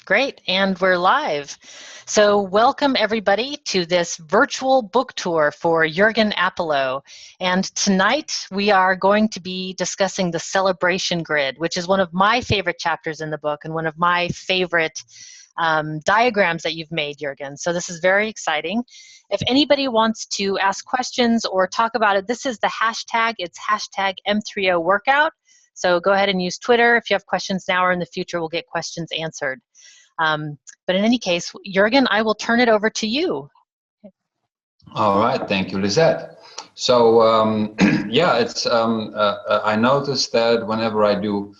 Great, and we're live. So welcome everybody to this virtual book tour for Jurgen Appelo. And tonight we are going to be discussing the celebration grid, which is one of my favorite chapters in the book and one of my favorite diagrams that you've made, Jurgen. So this is very exciting. If anybody wants to ask questions or talk about it, this is the hashtag. It's hashtag M30workout. So go ahead and use Twitter. If you have questions now or in the future, we'll get questions answered. But in any case, Jurgen, I will turn it over to you. All right, thank you, Lisette. So yeah, it's I noticed that whenever I do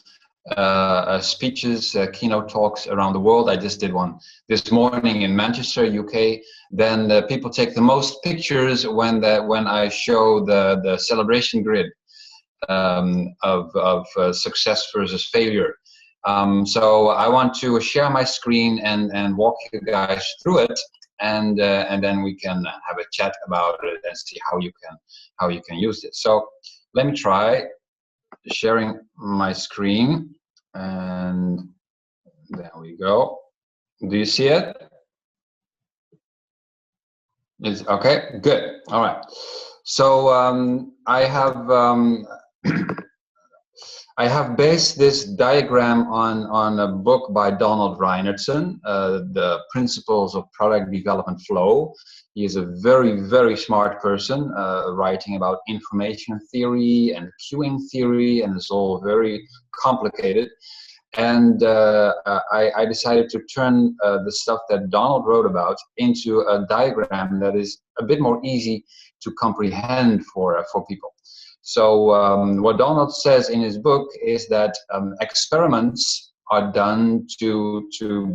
speeches, keynote talks around the world, I just did one this morning in Manchester, UK. Then people take the most pictures when I show the celebration grid of success versus failure. So I want to share my screen and walk you guys through it, and then we can have a chat about it and see how you can use it. So let me try sharing my screen, and there we go. Do you see it? It's okay. Good. All right. So I have based this diagram on a book by Reinertsen, The Principles of Product Development Flow. He is a very, very smart person, writing about information theory and queuing theory, and it's all very complicated. And I decided to turn the stuff that Donald wrote about into a diagram that is a bit more easy to comprehend for people. So what Donald says in his book is that experiments are done to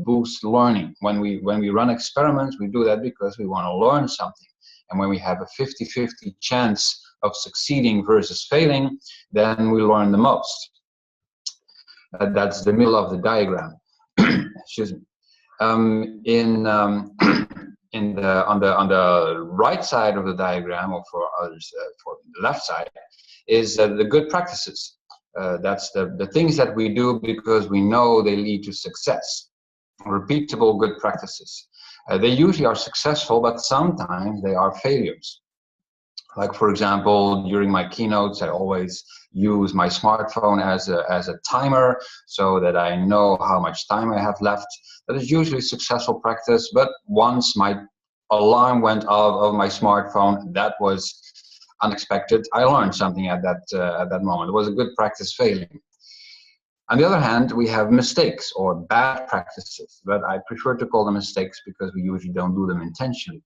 boost learning. When we run experiments, we do that because we want to learn something. And when we have a 50-50 chance of succeeding versus failing, then we learn the most. That's the middle of the diagram. Excuse me. On the right side of the diagram, or for others for the left side, is the good practices. That's the things that we do because we know they lead to success. Repeatable good practices. They usually are successful, but sometimes they are failures. Like, for example, during my keynotes, I always use my smartphone as a timer so that I know how much time I have left. That is usually a successful practice, but once my alarm went off of my smartphone, that was unexpected. I learned something at that moment. It was a good practice failing. On the other hand, we have mistakes or bad practices, but I prefer to call them mistakes because we usually don't do them intentionally.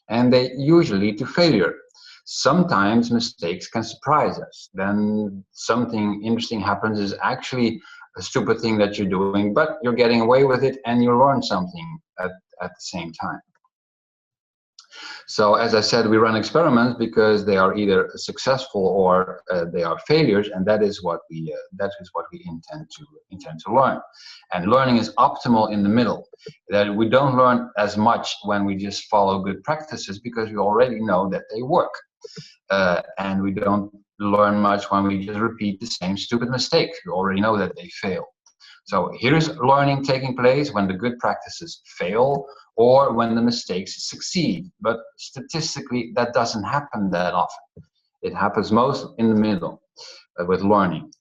And they usually lead to failure. Sometimes mistakes can surprise us. Then something interesting happens, is actually a stupid thing that you're doing, but you're getting away with it and you learn something at the same time. So as I said, we run experiments because they are either successful or they are failures, and that is what we intend to learn. And learning is optimal in the middle. That we don't learn as much when we just follow good practices because we already know that they work, and we don't learn much when we just repeat the same stupid mistakes. We already know that they fail. So here's learning taking place when the good practices fail or when the mistakes succeed. But statistically, that doesn't happen that often. It happens most in the middle with learning.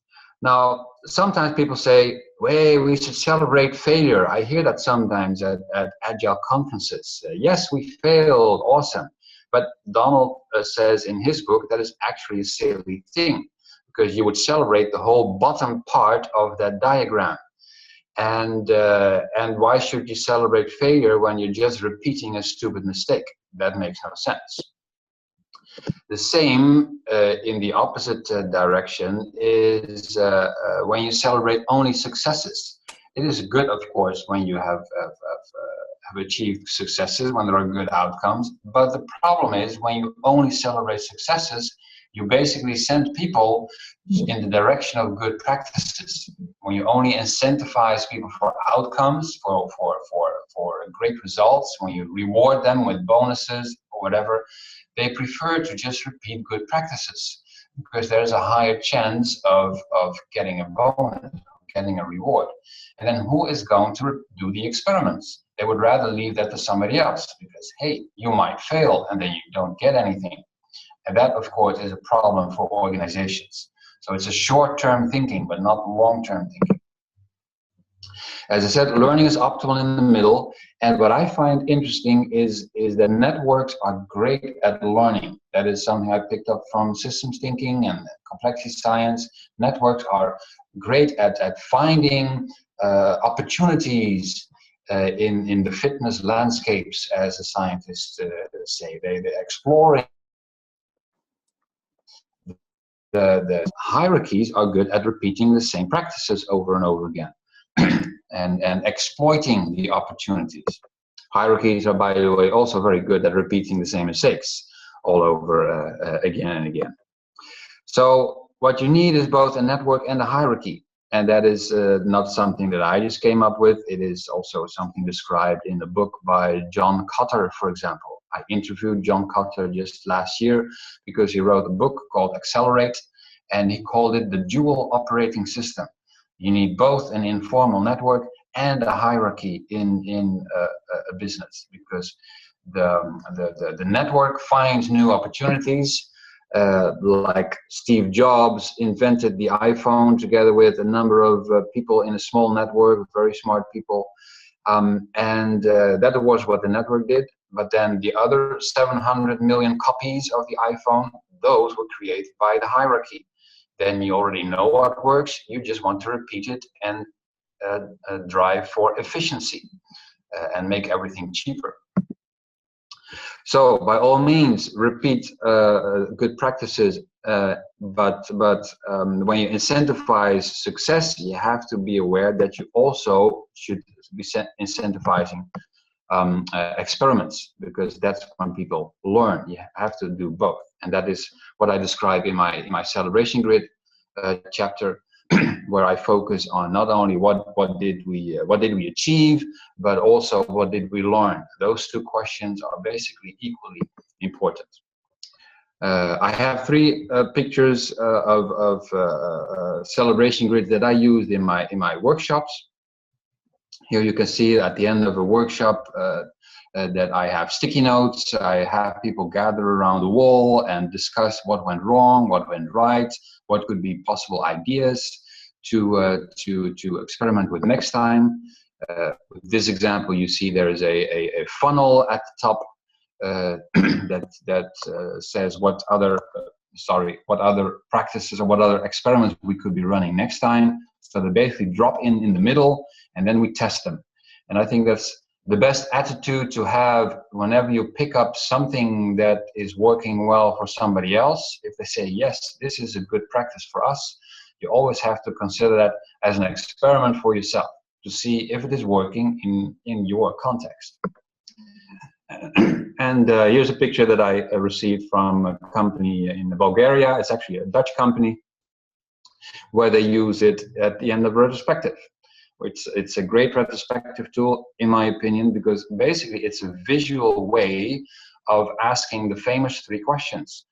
Now, sometimes people say, "Hey, we should celebrate failure." I hear that sometimes at Agile conferences. Yes, we failed, awesome. But Donald says in his book that is actually a silly thing, because you would celebrate the whole bottom part of that diagram. And why should you celebrate failure when you're just repeating a stupid mistake? That makes no sense. The same in the opposite direction is when you celebrate only successes. It is good, of course, when you have achieved successes, when there are good outcomes. But the problem is when you only celebrate successes, you basically send people in the direction of good practices. When you only incentivize people for outcomes, for great results, when you reward them with bonuses or whatever, they prefer to just repeat good practices because there's a higher chance of getting a bonus, getting a reward. And then who is going to do the experiments? They would rather leave that to somebody else because, hey, you might fail and then you don't get anything. And that, of course, is a problem for organizations. So it's a short-term thinking, but not long-term thinking. As I said, learning is optimal in the middle. And what I find interesting is that networks are great at learning. That is something I picked up from systems thinking and complexity science. Networks are great at finding opportunities in the fitness landscapes, as the scientists say. They're exploring. The hierarchies are good at repeating the same practices over and over again. and exploiting the opportunities. Hierarchies are, by the way, also very good at repeating the same mistakes all over again and again. So what you need is both a network and a hierarchy. And that is not something that I just came up with. It is also something described in a book by John Kotter, for example. I interviewed John Kotter just last year because he wrote a book called Accelerate, and he called it the dual operating system. You need both an informal network and a hierarchy in a business, because the network finds new opportunities. Like Steve Jobs invented the iPhone together with a number of people in a small network, very smart people. And that was what the network did. But then the other 700 million copies of the iPhone, those were created by the hierarchy. Then you already know what works. You just want to repeat it and drive for efficiency and make everything cheaper. So by all means, repeat good practices, but when you incentivize success, you have to be aware that you also should be incentivizing experiments, because that's when people learn. You have to do both, and that is what I describe in my celebration grid chapter, where I focus on not only what did we achieve, but also what did we learn. Those two questions are basically equally important. I have three pictures of celebration grids that I used in my workshops. Here you can see at the end of a workshop that I have sticky notes. I have people gather around the wall and discuss what went wrong, what went right, what could be possible ideas to experiment with next time. With this example, you see there is a funnel at the top that says what other practices or what other experiments we could be running next time. So they basically drop in the middle, and then we test them. And I think that's the best attitude to have whenever you pick up something that is working well for somebody else. If they say, yes, this is a good practice for us, you always have to consider that as an experiment for yourself to see if it is working in your context. And here's a picture that I received from a company in Bulgaria. It's actually a Dutch company, where they use it at the end of a retrospective. It's a great retrospective tool, in my opinion, because basically it's a visual way of asking the famous three questions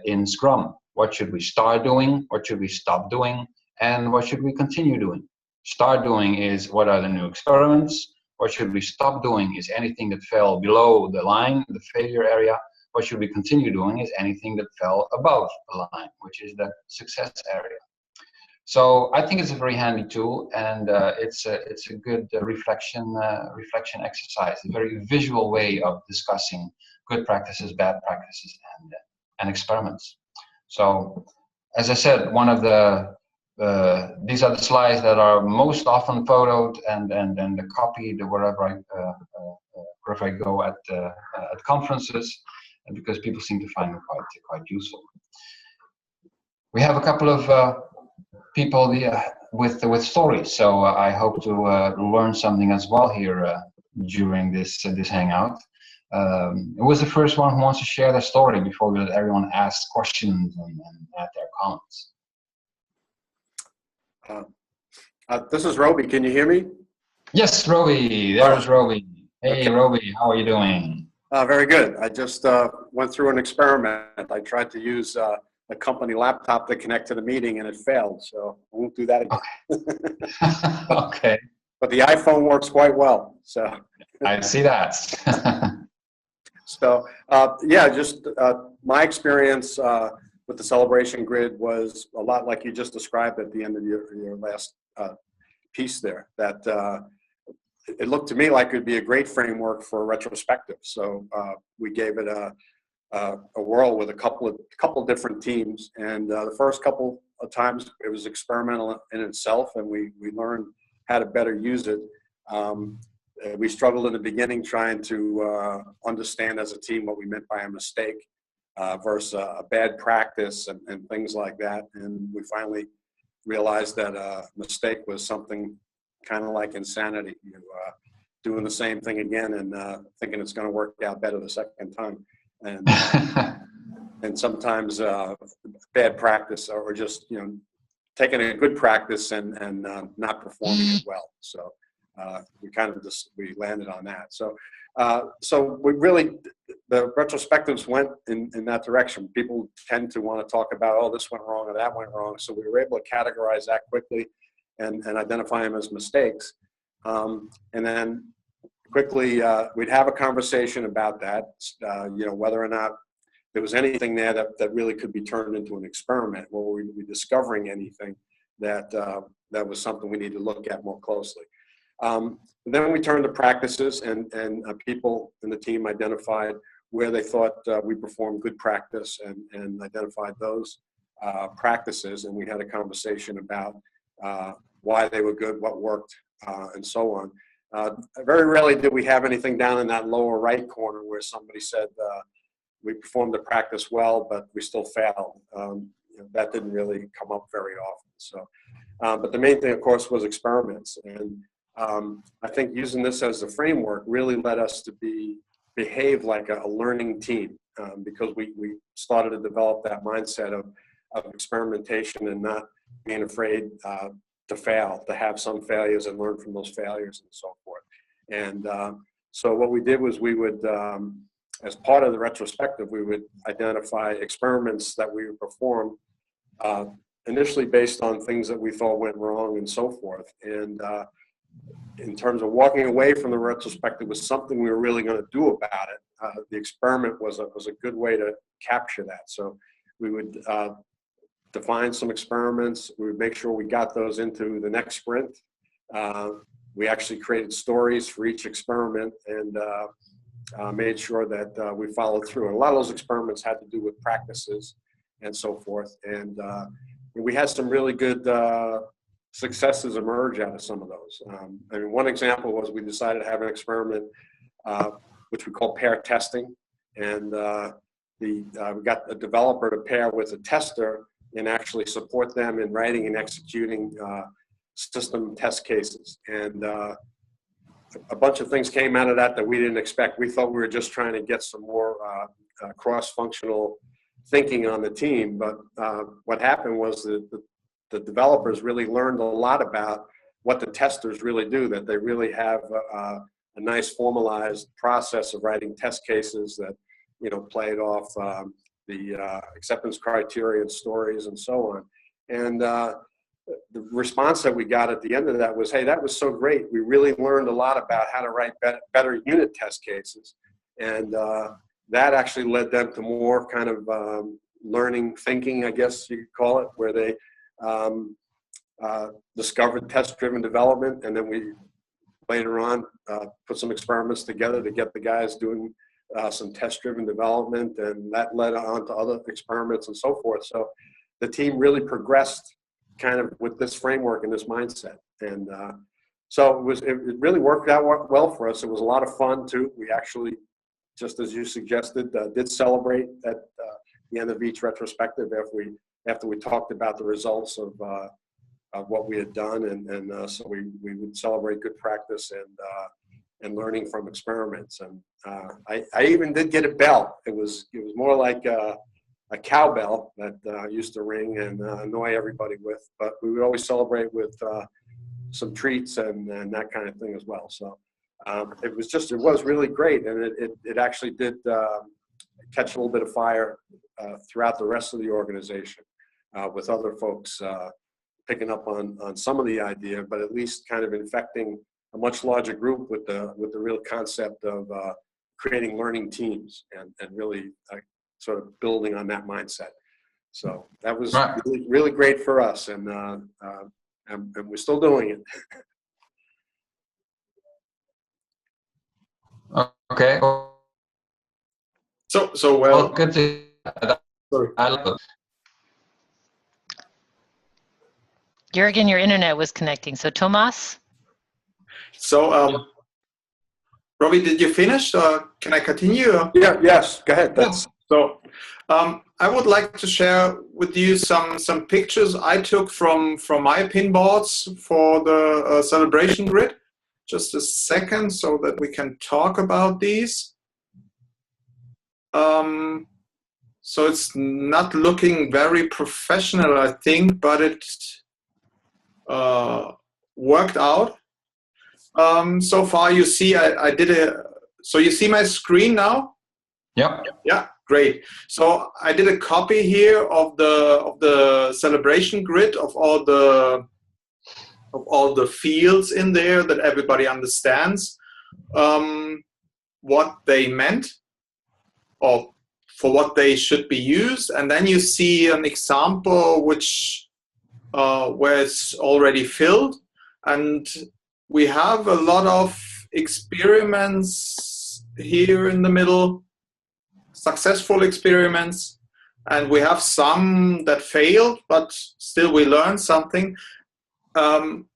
in Scrum. What should we start doing? What should we stop doing? And what should we continue doing? Start doing is, what are the new experiments? What should we stop doing is anything that fell below the line, the failure area. What should we continue doing is anything that fell above the line, which is the success area. So I think it's a very handy tool, and it's a good reflection exercise, a very visual way of discussing good practices, bad practices, and experiments. So, as I said, one of these are the slides that are most often photoed and the copied wherever I go at conferences, because people seem to find them quite useful. We have a couple of people with stories, so I hope to learn something as well here during this hangout. Who was the first one who wants to share their story before we let everyone ask questions and add their comments? This is Roby. Can you hear me? Yes, Roby. There's Roby. Hey, okay. Roby, how are you doing? Very good. I just went through an experiment. I tried to use a company laptop to connect to the meeting and it failed. So I won't do that again. Okay. But the iPhone works quite well. So I see that. So yeah, just my experience with the celebration grid was a lot like you just described at the end of your last piece there, that it looked to me like it would be a great framework for a retrospective. So we gave it a whirl with a couple different teams, and the first couple of times it was experimental in itself, and we learned how to better use it. We struggled in the beginning trying to understand as a team what we meant by a mistake versus a bad practice and things like that. And we finally realized that a mistake was something kind of like insanity. Doing the same thing again and thinking it's going to work out better the second time. And sometimes bad practice, or just taking a good practice and not performing it well. So we landed on that. So we really, the retrospectives went in that direction. People tend to want to talk about, oh, this went wrong or that went wrong. So we were able to categorize that quickly and identify them as mistakes. And then quickly, we'd have a conversation about that, whether or not there was anything there that really could be turned into an experiment, or were we discovering anything that was something we need to look at more closely. Then we turned to practices, and people in the team identified where they thought we performed good practice and identified those practices, and we had a conversation about why they were good, what worked, and so on. Very rarely did we have anything down in that lower right corner where somebody said we performed the practice well, but we still failed. That didn't really come up very often. So, but the main thing, of course, was experiments. And I think using this as a framework really led us to behave like a learning team, because we started to develop that mindset of experimentation and not being afraid to fail, to have some failures and learn from those failures and so forth. And so what we did was we would, as part of the retrospective, we would identify experiments that we would perform initially based on things that we thought went wrong and so forth. And in terms of walking away from the retrospective was something we were really going to do about it. The experiment was a good way to capture that. So we would define some experiments. We would make sure we got those into the next sprint. We actually created stories for each experiment and made sure that we followed through. And a lot of those experiments had to do with practices and so forth. And we had some really good successes emerge out of some of those. I mean, one example was we decided to have an experiment which we call pair testing. And we got a developer to pair with a tester and actually support them in writing and executing system test cases. And a bunch of things came out of that we didn't expect. We thought we were just trying to get some more cross-functional thinking on the team. But what happened was the developers really learned a lot about what the testers really do, that they really have a nice formalized process of writing test cases that, played off the acceptance criteria and stories and so on. And the response that we got at the end of that was, hey, that was so great. We really learned a lot about how to write better unit test cases. And that actually led them to more kind of learning thinking, I guess you could call it, where they discovered test-driven development. And then we later on put some experiments together to get the guys doing some test-driven development, and that led on to other experiments and so forth. So the team really progressed kind of with this framework and this mindset. And so it really worked out well for us. It was a lot of fun too. We actually, just as you suggested, did celebrate at the end of each retrospective after we talked about the results of what we had done. And so we would celebrate good practice and learning from experiments. And I even did get a bell. It was more like a cowbell that used to ring and annoy everybody with, but we would always celebrate with some treats and that kind of thing as well. So it was really great, and it actually did catch a little bit of fire throughout the rest of the organization with other folks picking up on some of the idea, but at least kind of infecting a much larger group with the real concept of creating learning teams and really sort of building on that mindset. So that was really, really great for us, and we're still doing it. Okay. So well. Good to. Sorry. I love it. Jurgen, your internet was connecting. So Thomas? So, Robbie, did you finish? Can I continue? Yeah, yes, go ahead. So, I would like to share with you some pictures I took from my pinboards for the celebration grid. Just a second so that we can talk about these. So it's not looking very professional, I think, but it worked out. So far, you see, I did so you see my screen now? Yep. Yeah, great. So I did a copy here of the celebration grid of all the fields in there that everybody understands what they meant or for what they should be used. And then you see an example which where it's already filled. And we have a lot of experiments here in the middle, successful experiments, and we have some that failed, but still we learned something.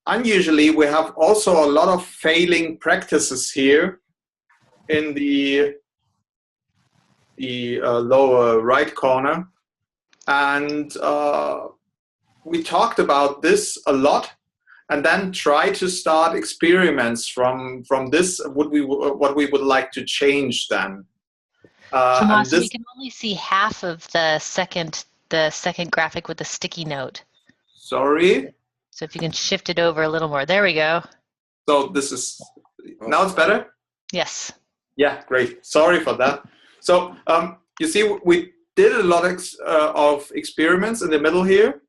Unusually, we have also a lot of failing practices here in the lower right corner. And we talked about this a lot, and then try to start experiments from this, what we would like to change then. Tomas, we can only see half of the second graphic with the sticky note. Sorry? So if you can shift it over a little more. There we go. So this is, now it's better? Yes. Yeah, great. Sorry for that. So you see, we did a lot of experiments in the middle here.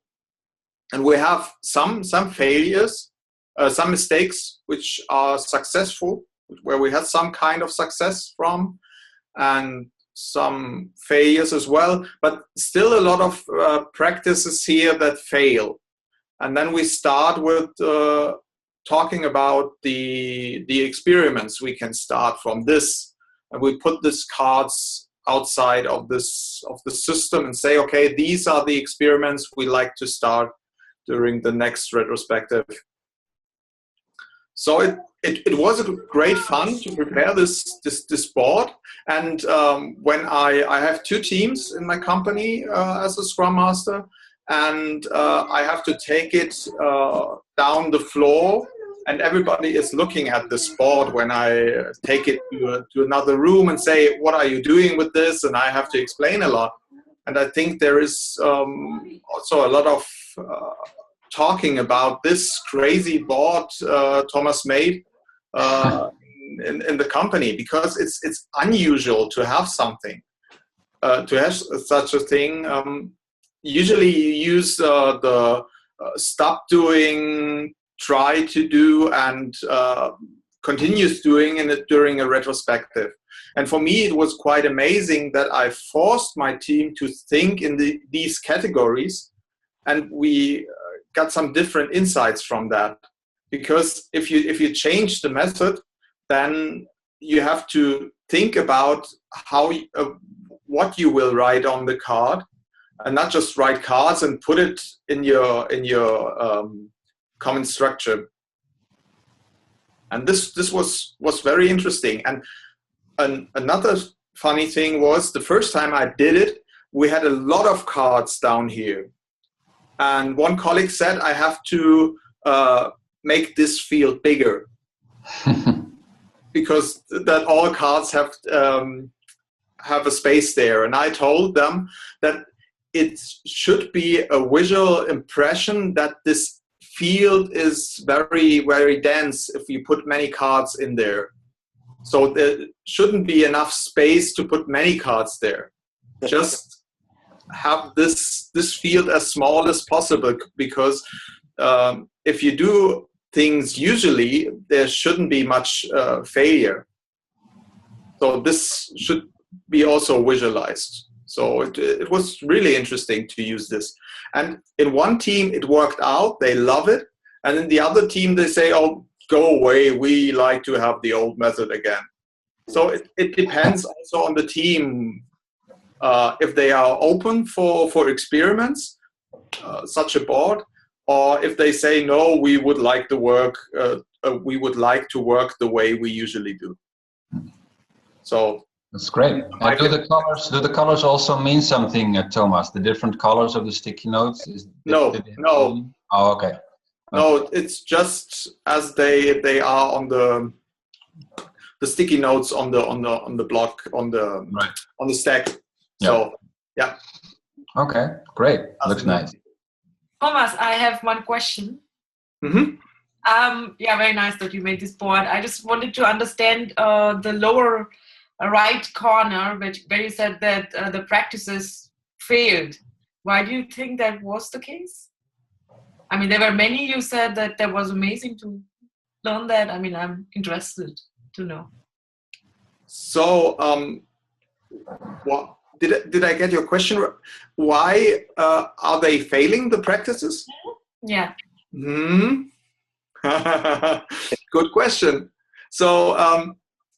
And we have some failures, some mistakes which are successful, where we had some kind of success from, and some failures as well, but still a lot of practices here that fail. And then we start with talking about the experiments we can start from this, and we put these cards outside of the system and say, okay, these are the experiments we like to start during the next retrospective. So it was a great fun to prepare this board. And when I have two teams in my company as a Scrum Master, and I have to take it down the floor, and everybody is looking at this board when I take it to another room and say, what are you doing with this? And I have to explain a lot. And I think there is also a lot of talking about this crazy board Thomas made in the company, because it's unusual to have something, to have such a thing. Usually you use the stop doing, try to do, and continues doing during a retrospective. And for me, it was quite amazing that I forced my team to think in these categories, and we got some different insights from that. Because if you change the method, then you have to think about how what you will write on the card, and not just write cards and put it in your common structure. And this was very interesting. And another funny thing was, the first time I did it, we had a lot of cards down here. And one colleague said, I have to make this field bigger because that all cards have a space there. And I told them that it should be a visual impression that this field is very, very dense if you put many cards in there. So there shouldn't be enough space to put many cards there. Just have this field as small as possible, because if you do things usually, there shouldn't be much failure. So this should be also visualized. So it was really interesting to use this. And in one team, it worked out. They love it. And in the other team, they say, oh, go away. We like to have the old method again. So it depends also on the team. If they are open for experiments, such a board, or if they say, no, we would like to work the way we usually do. So that's great. And do the colors also mean something, Thomas? The different colors of the sticky notes? No. Oh, okay. No, it's just as they are on the sticky notes on the block on the stack. So yeah. Okay, great. Looks nice. Thomas, I have one question. Mm-hmm. Yeah, very nice that you made this board. I just wanted to understand the lower right corner, where you said that the practices failed. Why do you think that was the case? I mean, there were many. You said that was amazing to learn that. I mean, I'm interested to know. So, did I get your question? Why are they failing the practices? Yeah. Good question. So,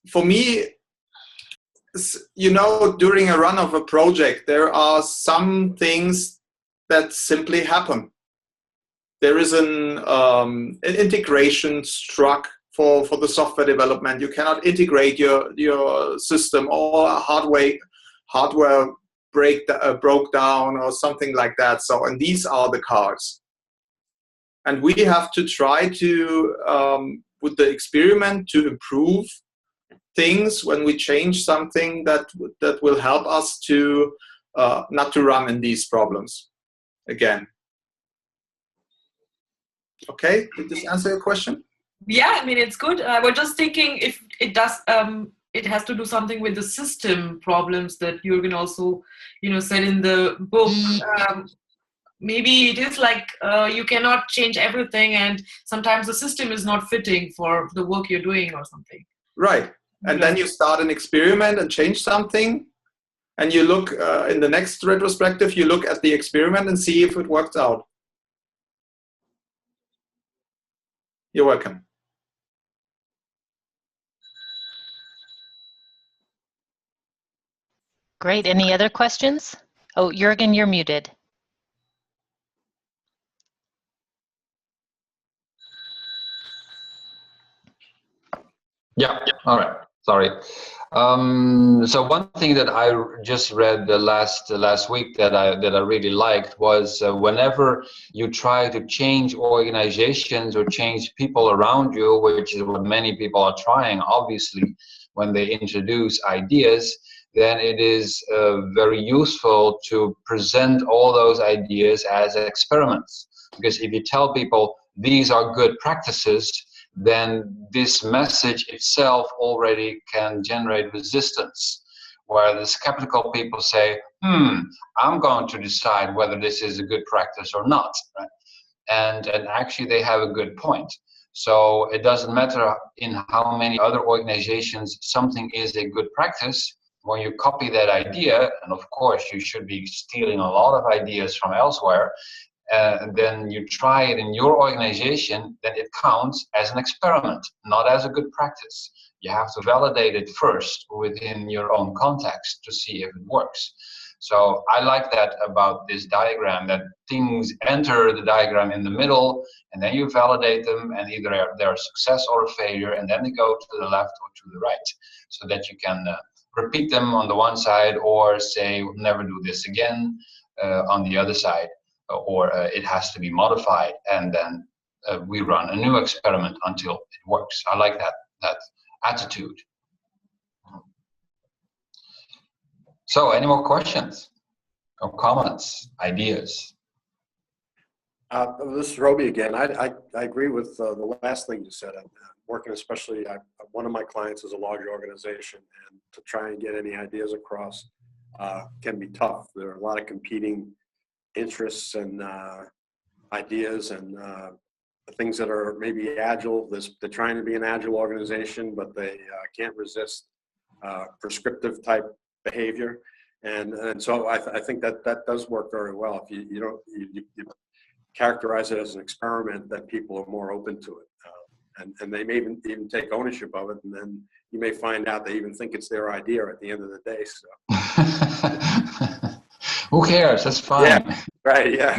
for me, during a run of a project, there are some things that simply happen. There is an integration struck for the software development. You cannot integrate your system, or hardware broke down or something like that. So, and these are the cards. And we have to try to, with the experiment, to improve things when we change something that will help us to not to run in these problems again. Okay, did this answer your question? Yeah, I mean, it's good. I was just thinking if it does, it has to do something with the system problems that Jurgen also, said in the book. Maybe it is like you cannot change everything, and sometimes the system is not fitting for the work you're doing or something. Right. And then you start an experiment and change something, and you look in the next retrospective, you look at the experiment and see if it worked out. You're welcome. Great. Any other questions? Oh, Jurgen, you're muted. Yeah. All right. Sorry. So one thing that I just read the last week that I really liked was whenever you try to change organizations or change people around you, which is what many people are trying, obviously, when they introduce ideas, then it is very useful to present all those ideas as experiments. Because if you tell people these are good practices, then this message itself already can generate resistance. Where the skeptical people say, I'm going to decide whether this is a good practice or not. Right? And actually they have a good point. So it doesn't matter in how many other organizations something is a good practice. When you copy that idea, and of course you should be stealing a lot of ideas from elsewhere, and then you try it in your organization, then it counts as an experiment, not as a good practice. You have to validate it first within your own context to see if it works. So I like that about this diagram, that things enter the diagram in the middle, and then you validate them, and either they're a success or a failure, and then they go to the left or to the right, so that you can repeat them on the one side, or say, never do this again on the other side. Or it has to be modified, and then we run a new experiment until it works. I like that attitude. So, any more questions or comments, ideas? This is Roby again. I agree with the last thing you said. working, especially one of my clients is a large organization, and to try and get any ideas across can be tough. There are a lot of competing interests and ideas and things that are maybe agile. They're trying to be an agile organization, but they can't resist prescriptive type behavior. And so I think that does work very well. If you characterize it as an experiment, that people are more open to it. And they may even take ownership of it, and then you may find out they even think it's their idea at the end of the day. So who cares? That's fine. Yeah, right. Yeah.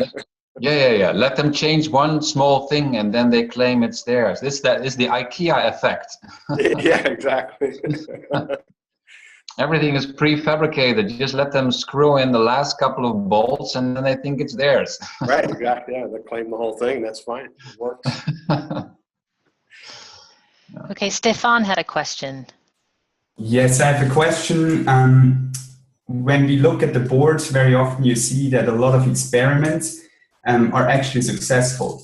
Yeah. Let them change one small thing, and then they claim it's theirs. This is the IKEA effect. Yeah, exactly. Everything is prefabricated. Just let them screw in the last couple of bolts, and then they think it's theirs. Right. Exactly. Yeah, they claim the whole thing. That's fine. It works. Okay, Stefan had a question. Yes, I have a question. When we look at the boards, very often you see that a lot of experiments are actually successful.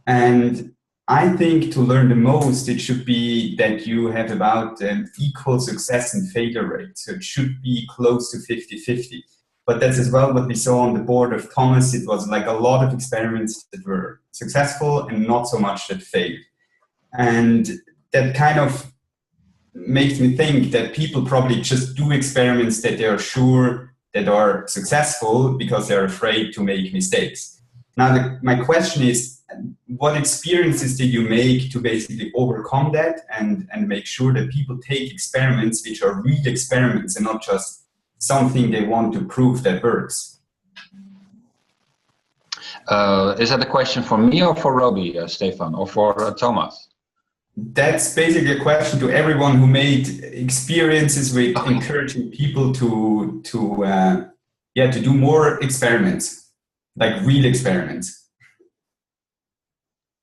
And I think to learn the most, it should be that you have about equal success and failure rate. So it should be close to 50-50. But that's as well what we saw on the board of Thomas. It was like a lot of experiments that were successful and not so much that failed. And that kind of makes me think that people probably just do experiments that they are sure that are successful because they're afraid to make mistakes. Now, my question is, what experiences did you make to basically overcome that and make sure that people take experiments which are real experiments and not just something they want to prove that works? Is that a question for me or for Robbie, Stefan, or for Thomas? That's basically a question to everyone who made experiences with encouraging people to do more experiments, like real experiments.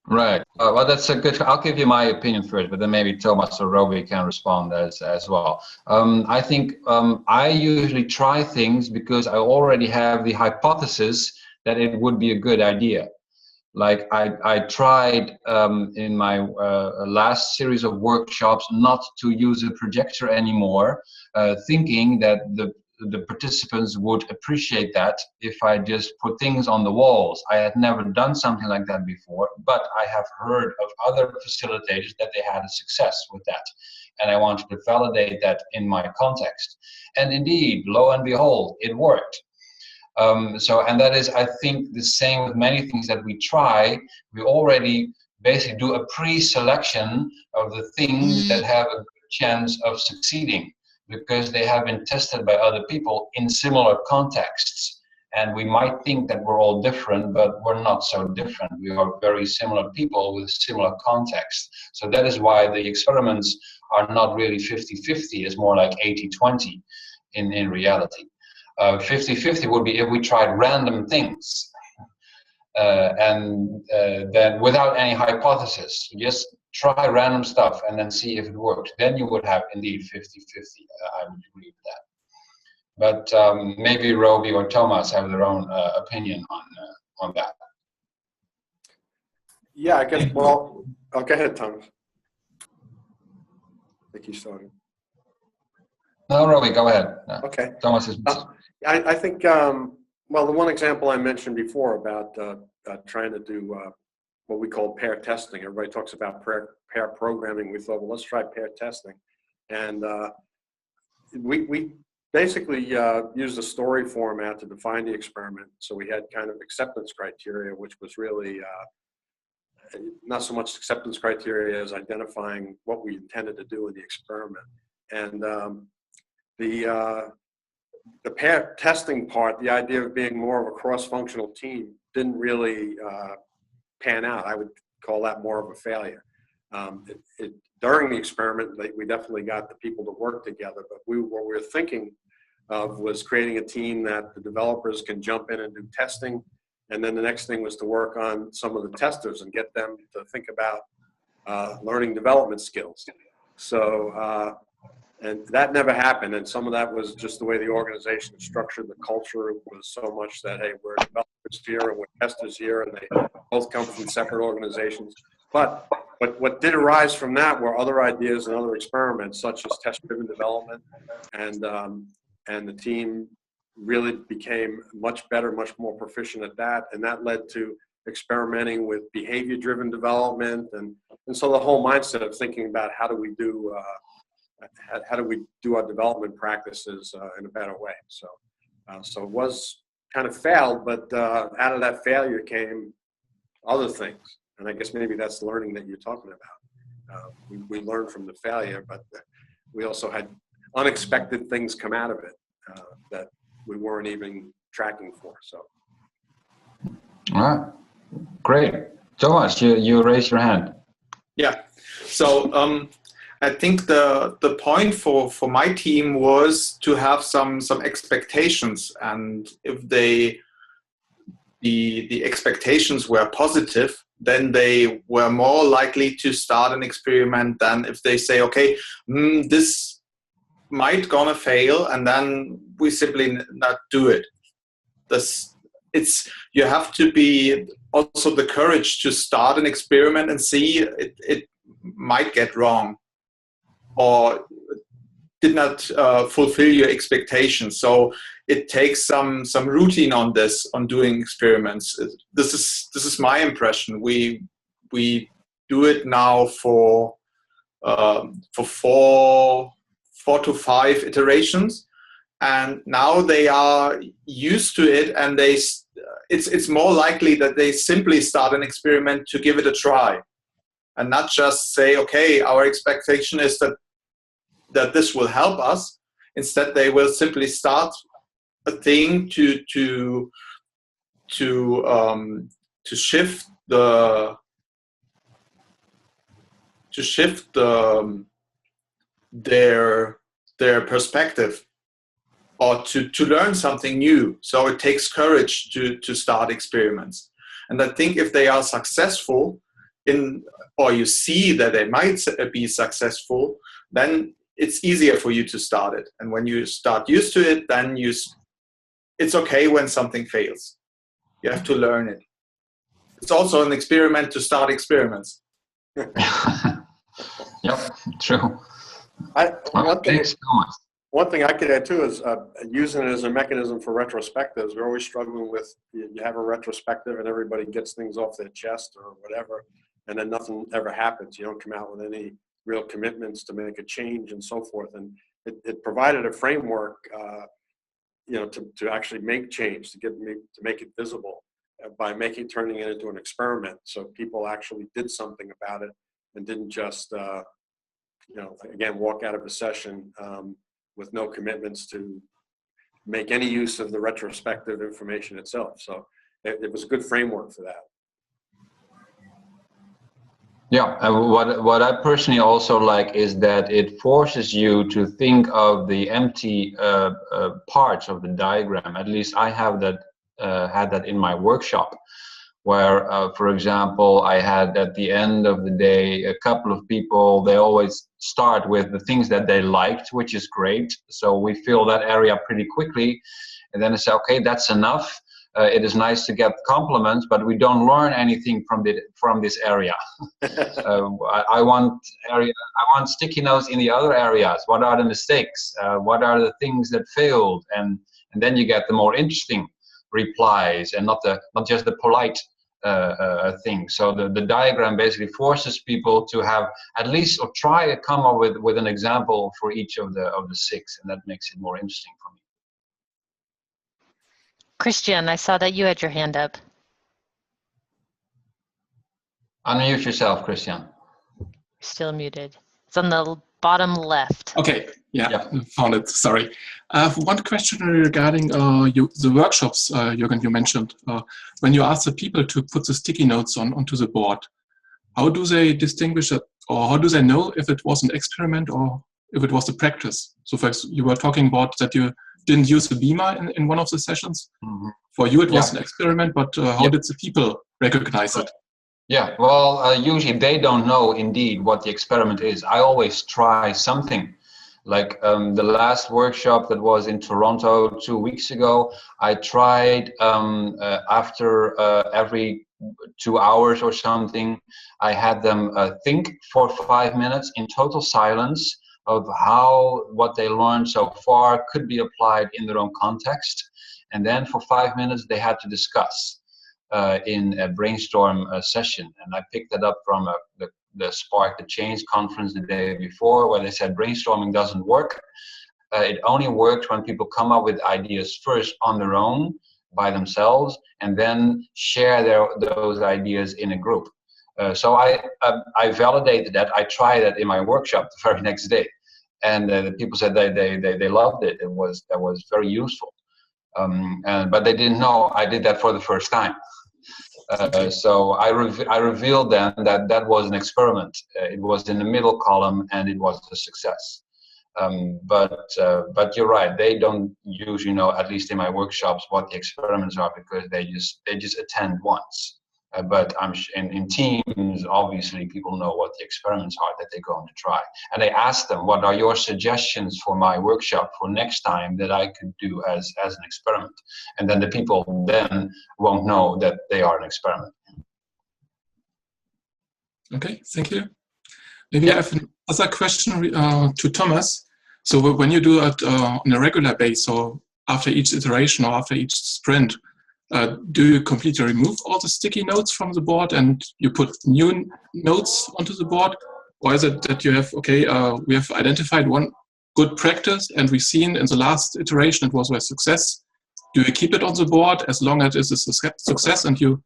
Right. Well, that's a good. I'll give you my opinion first, but then maybe Thomas or Robbie can respond as well. I think I usually try things because I already have the hypothesis that it would be a good idea. Like I tried in my last series of workshops not to use a projector anymore, thinking that the participants would appreciate that if I just put things on the walls. I had never done something like that before, but I have heard of other facilitators that they had a success with that. And I wanted to validate that in my context. And indeed, lo and behold, it worked. And that is, I think, the same with many things that we try. We already basically do a pre-selection of the things that have a good chance of succeeding because they have been tested by other people in similar contexts. And we might think that we're all different, but we're not so different. We are very similar people with similar contexts. So that is why the experiments are not really 50-50. It's more like 80-20 in reality. 50-50 would be if we tried random things and then without any hypothesis, just try random stuff and then see if it works. Then you would have indeed 50-50. I would agree with that. But maybe Robbie or Thomas have their own opinion on that. Yeah, I guess. Well, go ahead, Thomas. I think you started. No, Robbie, go ahead. No. Okay. Thomas is. I think, well, the one example I mentioned before about trying to do what we call pair testing. Everybody talks about pair programming. We thought, well, let's try pair testing. And we basically used a story format to define the experiment. So we had kind of acceptance criteria, which was really not so much acceptance criteria as identifying what we intended to do in the experiment. And the pair testing part, the idea of being more of a cross-functional team, didn't really pan out. I would call that more of a failure. During the experiment, we definitely got the people to work together, but what we were thinking of was creating a team that the developers can jump in and do testing, and then the next thing was to work on some of the testers and get them to think about learning development skills. So, and that never happened, and some of that was just the way the organization is structured. The culture was so much that, hey, we're developers here and we're testers here, and they both come from separate organizations. But But what did arise from that were other ideas and other experiments, such as test-driven development, and the team really became much better, much more proficient at that, and that led to experimenting with behavior-driven development, and so the whole mindset of thinking about how do we do our development practices in a better way. So it was kind of failed, but out of that failure came other things, and I guess maybe that's the learning that you're talking about. We learned from the failure, but we also had unexpected things come out of it that we weren't even tracking for. So, all right, great. Thomas, you raised your hand. Yeah. So I think the point for my team was to have some expectations, and if the expectations were positive, then they were more likely to start an experiment than if they say, okay, this might gonna fail, and then we simply not do it. You have to be also the courage to start an experiment and see it might get wrong or did not fulfill your expectations. So it takes some routine on doing experiments. This is my impression. We do it now for 4 to 5 iterations, and now they are used to it, and it's more likely that they simply start an experiment to give it a try, and not just say, okay, our expectation is that this will help us. Instead, they will simply start a thing to shift their perspective, or to learn something new. So it takes courage to start experiments. And I think if they are successful or you see that they might be successful, then it's easier for you to start it. And when you start used to it, then it's okay when something fails. You have to learn it. It's also an experiment to start experiments. Yep, true. One thing I could add too is using it as a mechanism for retrospectives. We're always struggling with, you have a retrospective and everybody gets things off their chest or whatever, and then nothing ever happens. You don't come out with any real commitments to make a change and so forth. And it provided a framework, to actually make change, to make it visible by turning it into an experiment. So people actually did something about it and didn't just, again, walk out of a session with no commitments to make any use of the retrospective information itself. So it was a good framework for that. Yeah, what I personally also like is that it forces you to think of the empty parts of the diagram. At least I have that had that in my workshop, where, for example, I had at the end of the day a couple of people. They always start with the things that they liked, which is great. So we fill that area pretty quickly, and then I say, okay, that's enough. It is nice to get compliments, but we don't learn anything from this area. I want sticky notes in the other areas. What are the mistakes? What are the things that failed? And then you get the more interesting replies, and not just the polite thing. So the diagram basically forces people to have at least, or try to come up with an example for each of the 6, and that makes it more interesting for me. Christian, I saw that you had your hand up. Unmute yourself, Christian. Still muted. It's on the bottom left. Okay, yeah. Found it, sorry. I have one question regarding the workshops, Jurgen, you mentioned. When you ask the people to put the sticky notes onto the board, how do they distinguish it, or how do they know if it was an experiment or if it was a practice? So first, you were talking about that you didn't use a beamer in one of the sessions. Mm-hmm. For you, it was an experiment, but how did the people recognize it? Yeah, well, usually they don't know indeed what the experiment is. I always try something. Like the last workshop that was in Toronto 2 weeks ago, I tried after every 2 hours or something, I had them think for 5 minutes in total silence of how what they learned so far could be applied in their own context. And then for 5 minutes, they had to discuss in a brainstorm session. And I picked that up from the Spark the Change conference the day before, where they said brainstorming doesn't work. It only works when people come up with ideas first on their own, by themselves, and then share those ideas in a group. So I validated that. I tried that in my workshop the very next day, and the people said they loved it. That was very useful. But they didn't know I did that for the first time. So I revealed then that was an experiment. It was in the middle column, and it was a success. But you're right. They don't usually know, at least in my workshops, what the experiments are, because they just attend once. But in teams, obviously, people know what the experiments are that they're going to try, and they ask them, "What are your suggestions for my workshop for next time that I could do as an experiment?" And then the people then won't know that they are an experiment. Okay, thank you. Maybe I have another question to Thomas. So when you do it on a regular basis, or after each iteration or after each sprint, do you completely remove all the sticky notes from the board and you put new notes onto the board? Or is it that you have, we have identified one good practice and we've seen in the last iteration it was a success. Do you keep it on the board as long as it is a success and you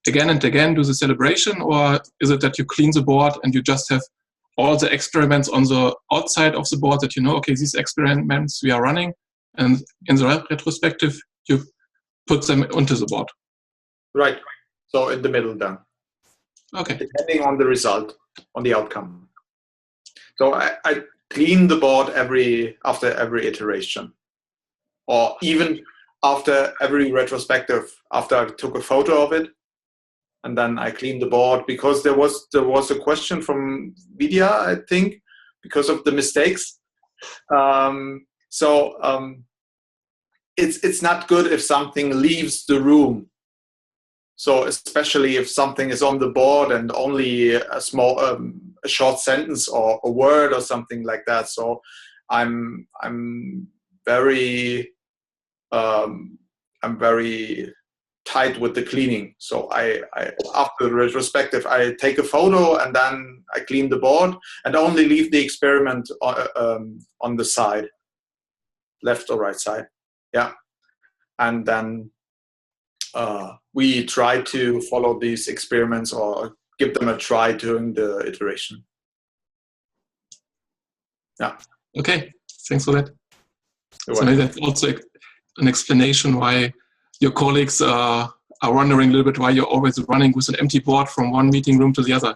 again and again do the celebration, or is it that you clean the board and you just have all the experiments on the outside of the board that you know, okay, these experiments we are running, and in the retrospective you put them onto the board? Right. So in the middle then. Okay. Depending on the result, on the outcome. So I clean the board after every iteration, or even after every retrospective, after I took a photo of it. And then I cleaned the board, because there was a question from Vidya, I think, because of the mistakes. It's not good if something leaves the room. So especially if something is on the board and only a small, a short sentence or a word or something like that. So I'm very tight with the cleaning. So I after the retrospective, I take a photo and then I clean the board and only leave the experiment on the side, left or right side. Yeah. And then we try to follow these experiments or give them a try during the iteration. Yeah. Okay, thanks for that. So maybe that's also an explanation why your colleagues are wondering a little bit why you're always running with an empty board from one meeting room to the other.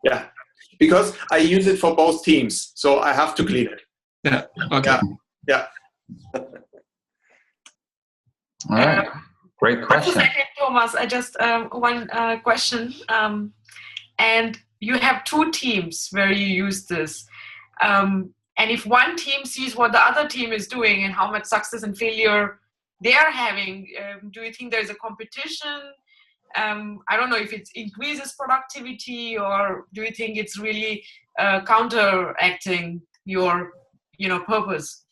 Yeah, because I use it for both teams, so I have to clean it. Yeah, okay. Yeah. All right, great question. Just a second, Thomas, I just one question. And you have two teams where you use this. And if one team sees what the other team is doing and how much success and failure they are having, do you think there's a competition? I don't know if it increases productivity, or do you think it's really counteracting your, purpose?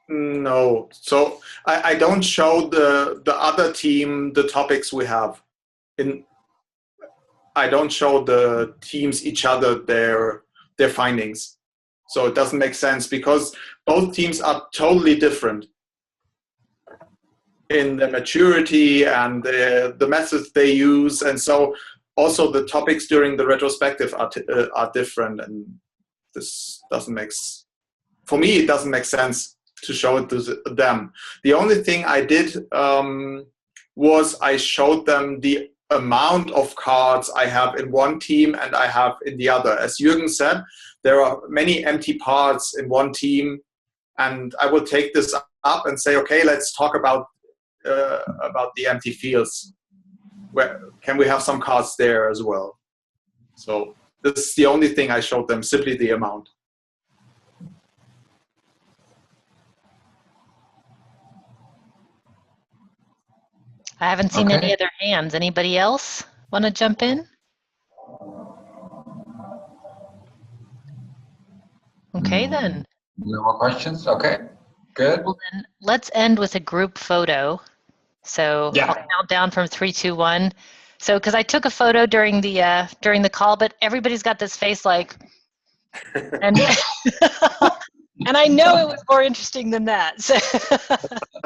No. So I don't show the other team the topics we have. I don't show the teams each other their findings. So it doesn't make sense, because both teams are totally different in the maturity and the methods they use. And so also the topics during the retrospective are different. And this for me, it doesn't make sense to show it to them. The only thing I did was I showed them the amount of cards I have in one team and I have in the other. As Jurgen said, there are many empty parts in one team, and I will take this up and say, okay, let's talk about the empty fields. Where can we have some cards there as well? So this is the only thing I showed them, simply the amount. I haven't seen Okay. any other hands. Anybody else want to jump in? Okay, then. No more questions? Okay, good. Well, then let's end with a group photo. So Yeah. I'll count down from 3, 2, 1. So, because I took a photo during the call, but everybody's got this face like, and and I know it was more interesting than that. So,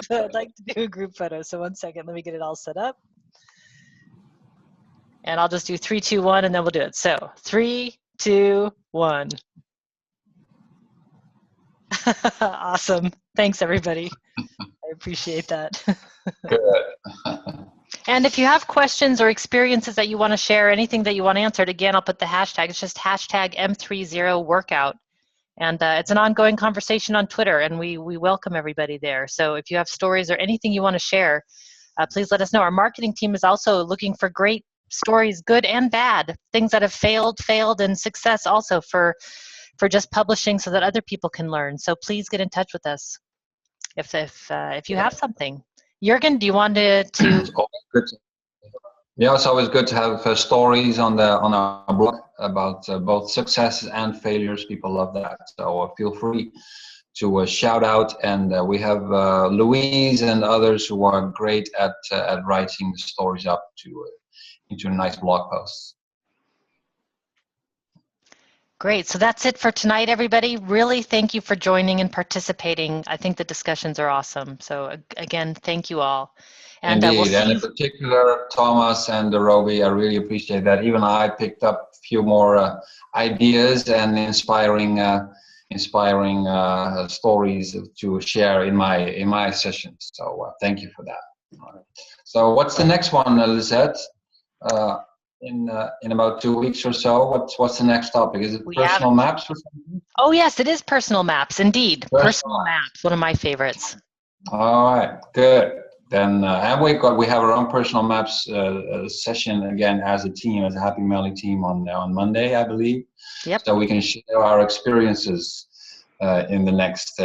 so I'd like to do a group photo. So 1 second, let me get it all set up. And I'll just do 3, 2, 1, and then we'll do it. So 3, 2, 1. Awesome. Thanks, everybody. I appreciate that. Good. And if you have questions or experiences that you want to share, anything that you want answered, again, I'll put the hashtag. It's just hashtag M30workout. And it's an ongoing conversation on Twitter, and we welcome everybody there. So if you have stories or anything you want to share, please let us know. Our marketing team is also looking for great stories, good and bad, things that have failed, and success also for just publishing so that other people can learn. So please get in touch with us if you have something. Jurgen, do you want to It's always good. Yeah, it's always good to have stories on our blog about both successes and failures. People love that. So feel free to shout out. And we have Louise and others who are great at writing the stories up into nice blog posts. Great. So that's it for tonight, everybody. Really, thank you for joining and participating. I think the discussions are awesome. So again, thank you all. And Indeed, we'll see and in you. particular, Thomas and Roby, I really appreciate that. Even I picked up a few more ideas and inspiring stories to share in my sessions. So thank you for that. All right. So what's the next one, Lisette? In about 2 weeks or so, what's the next topic? Is it personal maps or something? Oh yes, it is personal maps, indeed. Personal maps, one of my favorites. All right, good. Then and we have our own personal maps session again as a team, as a Happy Melly team on Monday, I believe. Yep. So we can share our experiences in the next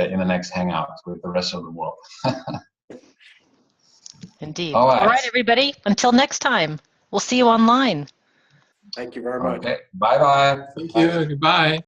hangout with the rest of the world. Indeed. All right, everybody. Until next time. We'll see you online. Thank you very much. Okay. Bye bye. Thank you. Goodbye.